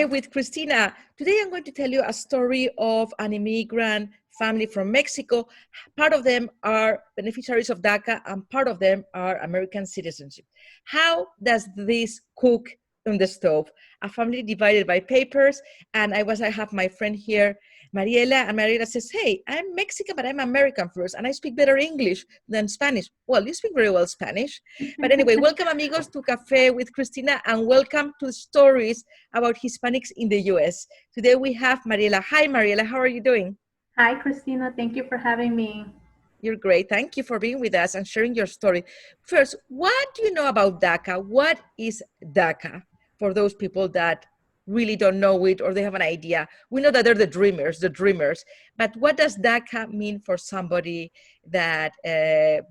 Cafe with Cristina. Today I'm going to tell you a story of an immigrant family from Mexico. Part of them are beneficiaries of DACA and part of them are American citizenship. How does this cook on the stove? A family divided by papers, and I have my friend here, Mariela, and Mariela says, hey, I'm Mexican, but I'm American first, and I speak better English than Spanish. Well, you speak very well Spanish. But anyway, welcome amigos to Cafe with Cristina, and welcome to Stories about Hispanics in the US. Today we have Mariela. Hi, Mariela, how are you doing? Hi, Christina. Thank you for having me. You're great. Thank you for being with us and sharing your story. First, what do you know about DACA? What is DACA for those people that really don't know it or they have an idea? We know that they're the dreamers, but what does DACA mean for somebody that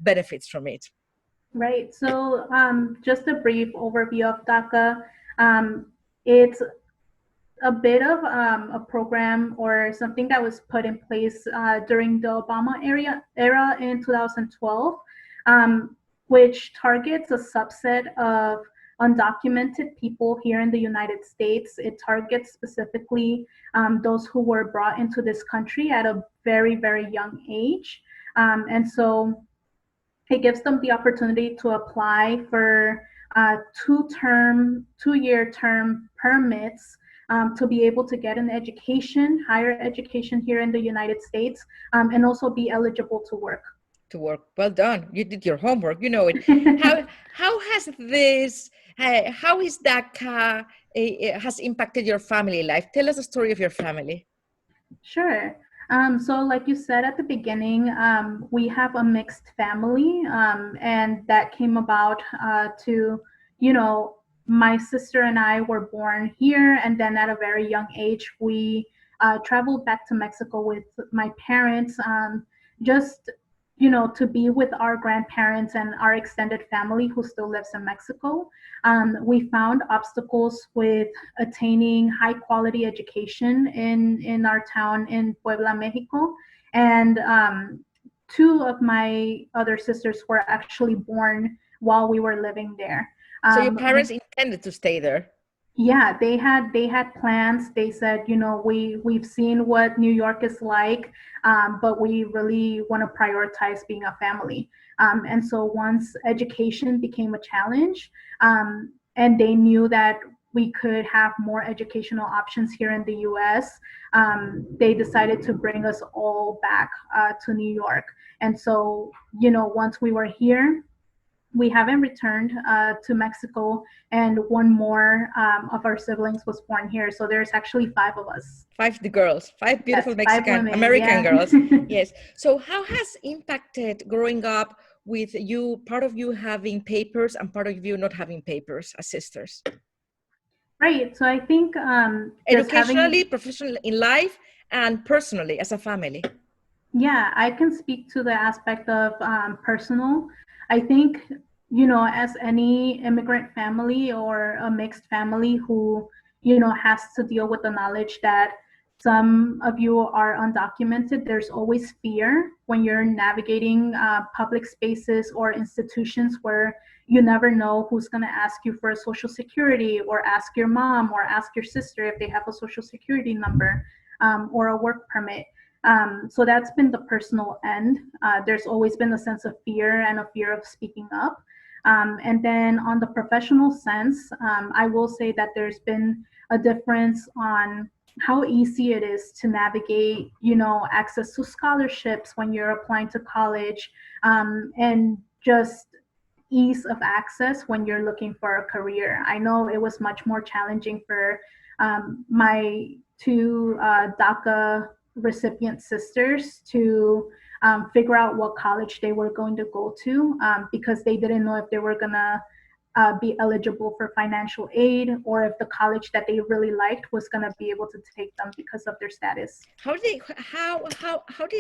benefits from it? Right. So just a brief overview of DACA. It's a bit of a program or something that was put in place during the Obama era in 2012, which targets a subset of undocumented people here in the United States. It targets specifically those who were brought into this country at a very, very young age. And so it gives them the opportunity to apply for 2-year term permits to be able to get an education, higher education here in the United States, and also be eligible to work. To work. Well done. You did your homework. You know it. How has this? How is DACA has impacted your family life? Tell us the story of your family. Sure. So like you said at the beginning, we have a mixed family, and that came about my sister and I were born here, and then at a very young age, we traveled back to Mexico with my parents, just to be with our grandparents and our extended family who still lives in Mexico. We found obstacles with attaining high quality education in our town in Puebla, Mexico. And 2 of my other sisters were actually born while we were living there. So your parents intended to stay there? Yeah, they had plans. They said, we've seen what New York is like, but we really want to prioritize being a family. And so once education became a challenge, and they knew that we could have more educational options here in the US, they decided to bring us all back to New York. And so, once we were here, we haven't returned to Mexico, and one more of our siblings was born here. So there's actually 5 of us. 5 girls, 5 beautiful yes, Mexican, 5 women, American yeah. girls. Yes. So how has impacted growing up with you, part of you having papers and part of you not having papers as sisters? Right. So I think educationally, professionally, in life, and personally as a family. Yeah, I can speak to the aspect of personal. I think, as any immigrant family or a mixed family who, has to deal with the knowledge that some of you are undocumented, there's always fear when you're navigating public spaces or institutions where you never know who's going to ask you for a social security, or ask your mom or ask your sister if they have a social security number or a work permit. So that's been the personal end. There's always been a sense of fear and a fear of speaking up. And then on the professional sense, I will say that there's been a difference on how easy it is to navigate, access to scholarships when you're applying to college, and just ease of access when you're looking for a career. I know it was much more challenging for my 2 DACA recipient sisters to figure out what college they were going to go to, because they didn't know if they were gonna be eligible for financial aid, or if the college that they really liked was gonna be able to take them because of their status. How did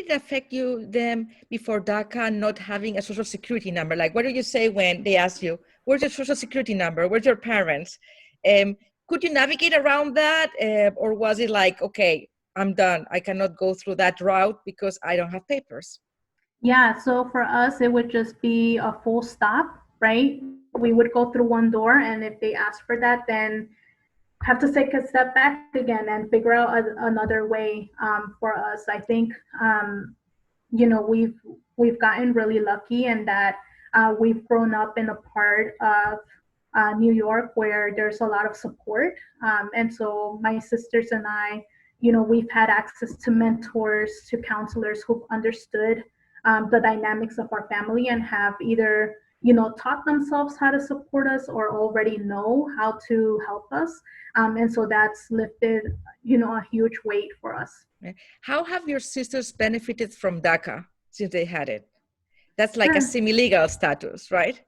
it affect them before DACA not having a social security number? Like, what do you say when they ask you, where's your social security number? Where's your parents? Could you navigate around that? Or was it like, okay, I'm done, I cannot go through that route because I don't have papers? Yeah, so for us, it would just be a full stop, right? We would go through one door, and if they asked for that, then have to take a step back again and figure out another way for us. I think you know, we've gotten really lucky in that we've grown up in a part of New York where there's a lot of support, and so my sisters and I, you know, we've had access to mentors, to counselors who've understood the dynamics of our family and have either, you know, taught themselves how to support us or already know how to help us, and so that's lifted, you know, a huge weight for us. How have your sisters benefited from DACA since they had it? That's like a Sure. semi-legal status, right?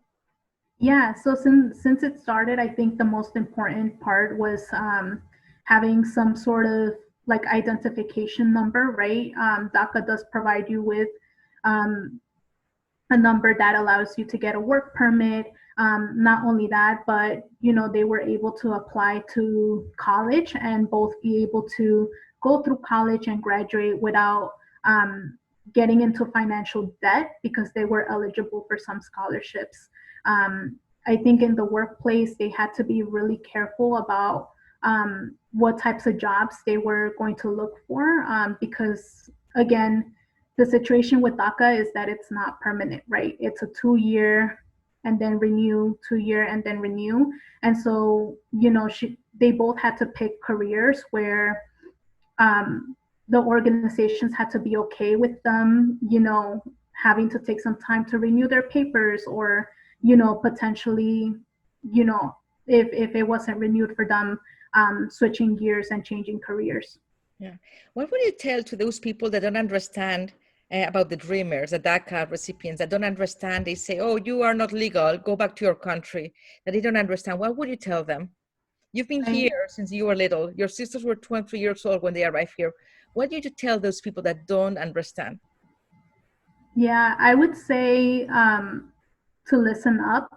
Yeah, so since it started, I think the most important part was having some sort of like identification number, right? DACA does provide you with um, a number that allows you to get a work permit. Not only that, but you know, they were able to apply to college and both be able to go through college and graduate without getting into financial debt because they were eligible for some scholarships. I think in the workplace, they had to be really careful about what types of jobs they were going to look for because, again, the situation with DACA is that it's not permanent, right? It's a 2 year and then renew, 2 year and then renew. And so, you know, they both had to pick careers where the organizations had to be okay with them, you know, having to take some time to renew their papers or, you know, potentially, you know, if it wasn't renewed for them, switching gears and changing careers. Yeah. What would you tell to those people that don't understand about the dreamers, the DACA recipients that don't understand? They say, oh, you are not legal, go back to your country. That they don't understand. What would you tell them? You've been Right. here since you were little. Your sisters were 23 years old when they arrived here. What did you tell those people that don't understand? Yeah, I would say to listen up.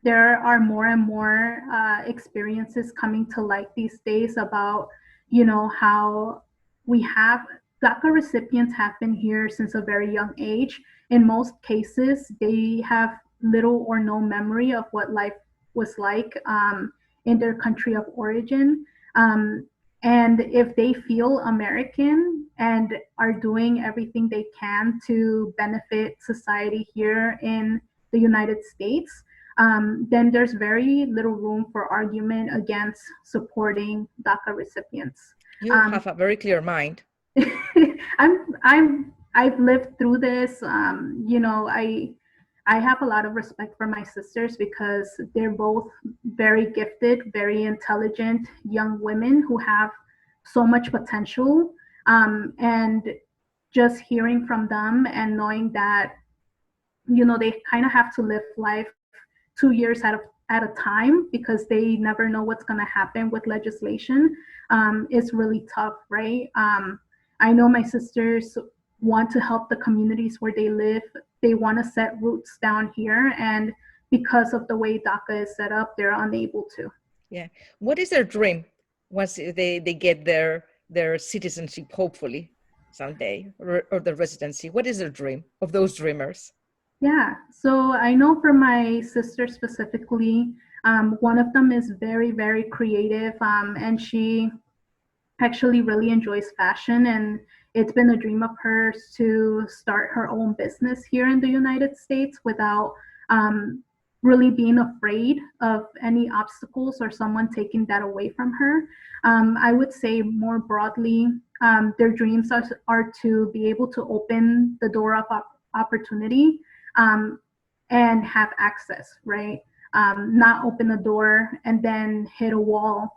There are more and more experiences coming to light these days about, you know, how we have DACA recipients have been here since a very young age. In most cases, they have little or no memory of what life was like in their country of origin. Um, and if they feel American and are doing everything they can to benefit society here in the United States, then there's very little room for argument against supporting DACA recipients. You have a very clear mind. I've lived through this. You know, I have a lot of respect for my sisters because they're both very gifted, very intelligent young women who have so much potential. And just hearing from them and knowing that, you know, they kind of have to live life 2 years at a time because they never know what's going to happen with legislation is really tough, right? I know my sisters want to help the communities where they live. They want to set roots down here, and because of the way DACA is set up, they're unable to. Yeah. What is their dream once they get their citizenship, hopefully someday, or the residency? What is their dream of those dreamers? Yeah, so I know for my sister specifically, one of them is very, very creative, and she actually really enjoys fashion. And it's been a dream of hers to start her own business here in the United States without um, really being afraid of any obstacles or someone taking that away from her. I would say more broadly, their dreams are to be able to open the door of opportunity um, and have access, right? Not open the door and then hit a wall.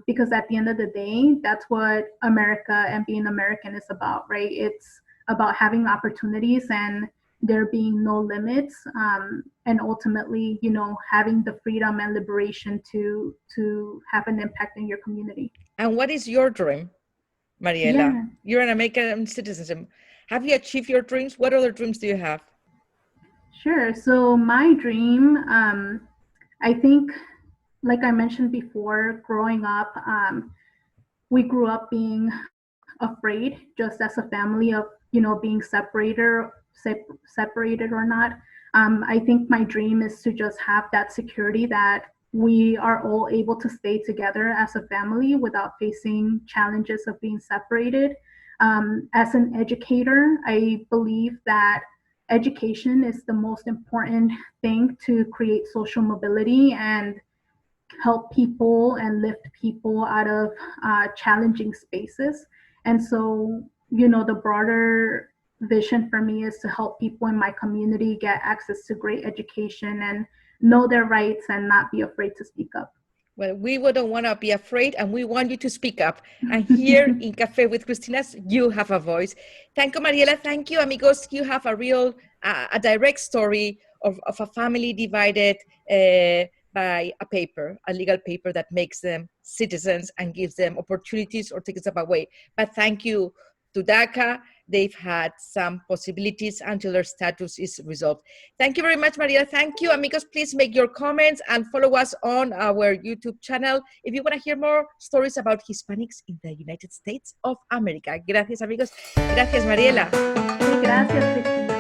Because at the end of the day, that's what America and being American is about, right? It's about having opportunities and there being no limits, and ultimately, you know, having the freedom and liberation to have an impact in your community. And what is your dream, Mariela? Yeah, You're an American citizen. Have you achieved your dreams? What other dreams do you have? sure. So my dream, I think, like I mentioned before, growing up, we grew up being afraid just as a family of, you know, being separated or not. I think my dream is to just have that security that we are all able to stay together as a family without facing challenges of being separated. As an educator, I believe that education is the most important thing to create social mobility and help people and lift people out of challenging spaces. And so, the broader vision for me is to help people in my community get access to great education and know their rights and not be afraid to speak up. Well, we wouldn't want to be afraid, and we want you to speak up. And here in Café with Cristinas, you have a voice. Thank you, Mariela. Thank you, amigos. You have a real, a direct story of a family divided by a paper, a legal paper that makes them citizens and gives them opportunities or takes them away. But thank you to DACA. They've had some possibilities until their status is resolved. Thank you very much, Maria. Thank you, amigos. Please make your comments and follow us on our YouTube channel if you want to hear more stories about Hispanics in the United States of America. Gracias, amigos. Gracias, Mariela. Gracias, Cristina.